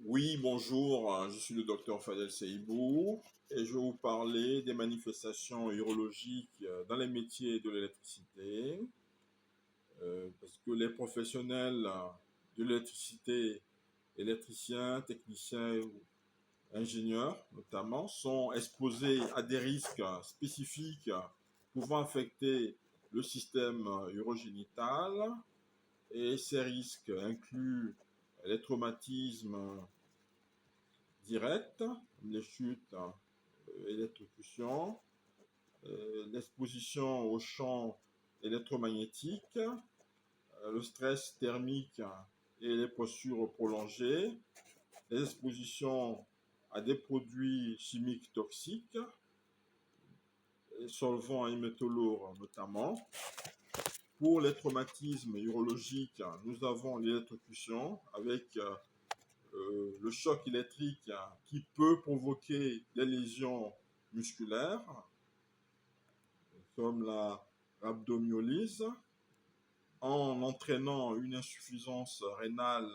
Oui, bonjour, je suis le docteur Fadel Seibou et je vais vous parler des manifestations urologiques dans les métiers de l'électricité, parce que les professionnels de l'électricité, électriciens, techniciens ou ingénieurs notamment, sont exposés à des risques spécifiques pouvant affecter le système urogénital et ces risques incluent les traumatismes directes, les chutes, électrocution, l'exposition aux champs électromagnétiques, le stress thermique et les postures prolongées, les expositions à des produits chimiques toxiques, solvants et métaux lourds notamment. Pour les traumatismes urologiques, nous avons l'électrocution avec le choc électrique qui peut provoquer des lésions musculaires, comme la rhabdomyolyse, en entraînant une insuffisance rénale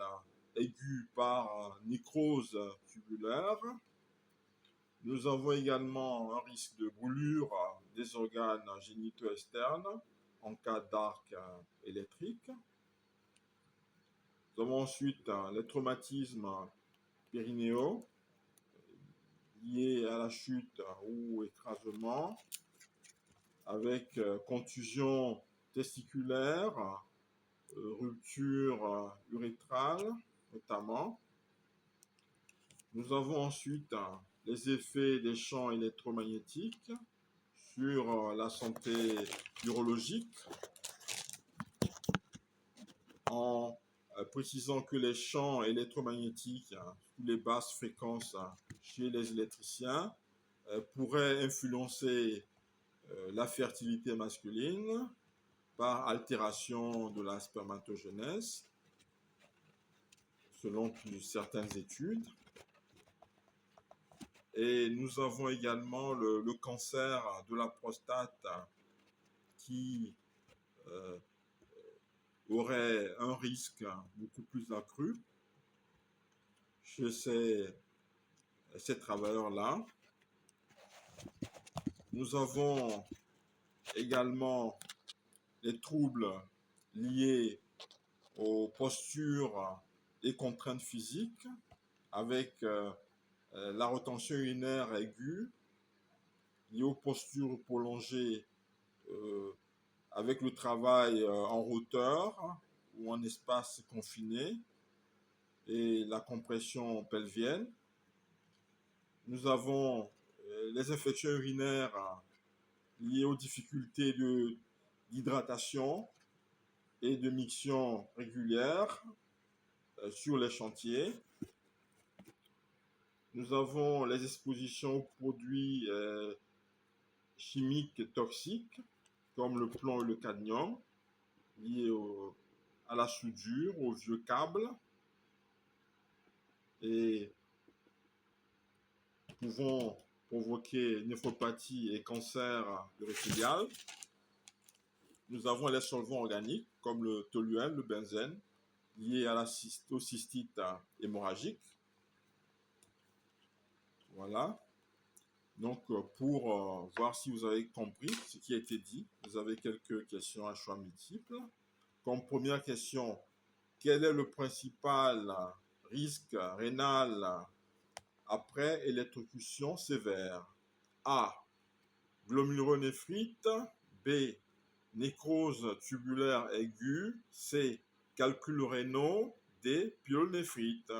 aiguë par nécrose tubulaire. Nous avons également un risque de brûlure des organes génitaux externes en cas d'arc électrique. Nous avons ensuite les traumatismes périnéaux liés à la chute ou écrasement, avec contusion testiculaire, rupture urétrale notamment. Nous avons ensuite les effets des champs électromagnétiques sur la santé urologique, en précisant que les champs électromagnétiques sous les basses fréquences chez les électriciens pourraient influencer la fertilité masculine par altération de la spermatogenèse, selon certaines études. Et nous avons également le cancer de la prostate qui aurait un risque beaucoup plus accru chez ces travailleurs-là. Nous avons également les troubles liés aux postures et contraintes physiques avec la retention urinaire aiguë liée aux postures prolongées avec le travail en hauteur ou en espace confiné et la compression pelvienne. Nous avons les infections urinaires liées aux difficultés d'hydratation et de miction régulière sur les chantiers. Nous avons les expositions aux produits chimiques toxiques comme le plomb et le cadmium liés à la soudure, aux vieux câbles, et pouvant provoquer néphropathie et cancer urothélial. Nous avons les solvants organiques comme le toluène, le benzène, liés aux cystites hémorragiques. Voilà. Donc, pour voir si vous avez compris ce qui a été dit, vous avez quelques questions à choix multiples. Comme première question, quel est le principal risque rénal après électrocution sévère? A. Glomérulonéphrite. B. Nécrose tubulaire aiguë. C. Calculs rénaux. D. pyélonéphrite.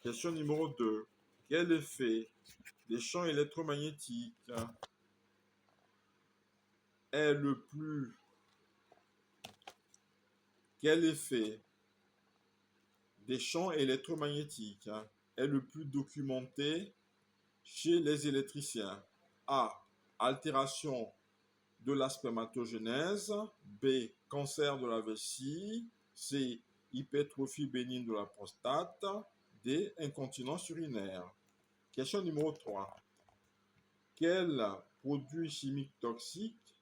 Question numéro 2. Quel effet des champs électromagnétiques est le plus... Quel effet des champs électromagnétiques est le plus documenté chez les électriciens? A. Altération de la spermatogenèse. B. Cancer de la vessie. C. Hypertrophie bénigne de la prostate. D. Incontinence urinaire. Question numéro 3. Quel produit chimique toxique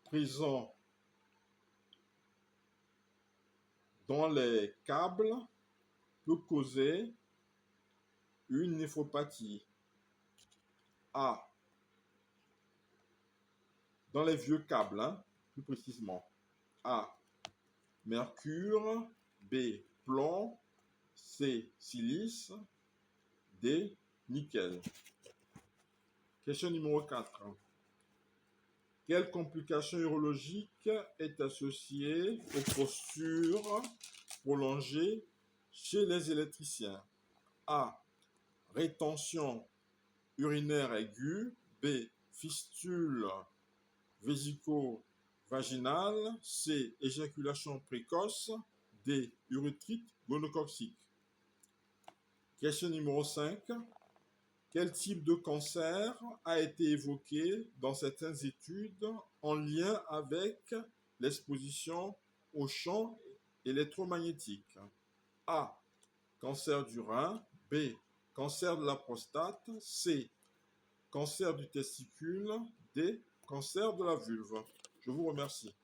présent dans les câbles peut causer une néphropathie? A. Dans les vieux câbles, plus précisément. A. Mercure. B. Plomb. C. Silice. D. Nickel. Question numéro 4. Quelle complication urologique est associée aux postures prolongées chez les électriciens? A. Rétention urinaire aiguë. B. Fistule vésico-vaginale. C. Éjaculation précoce. D. Urétrite gonococcique. Question numéro 5. Quel type de cancer a été évoqué dans certaines études en lien avec l'exposition aux champs électromagnétiques? A. Cancer du rein. B. Cancer de la prostate. C. Cancer du testicule. D. Cancer de la vulve. Je vous remercie.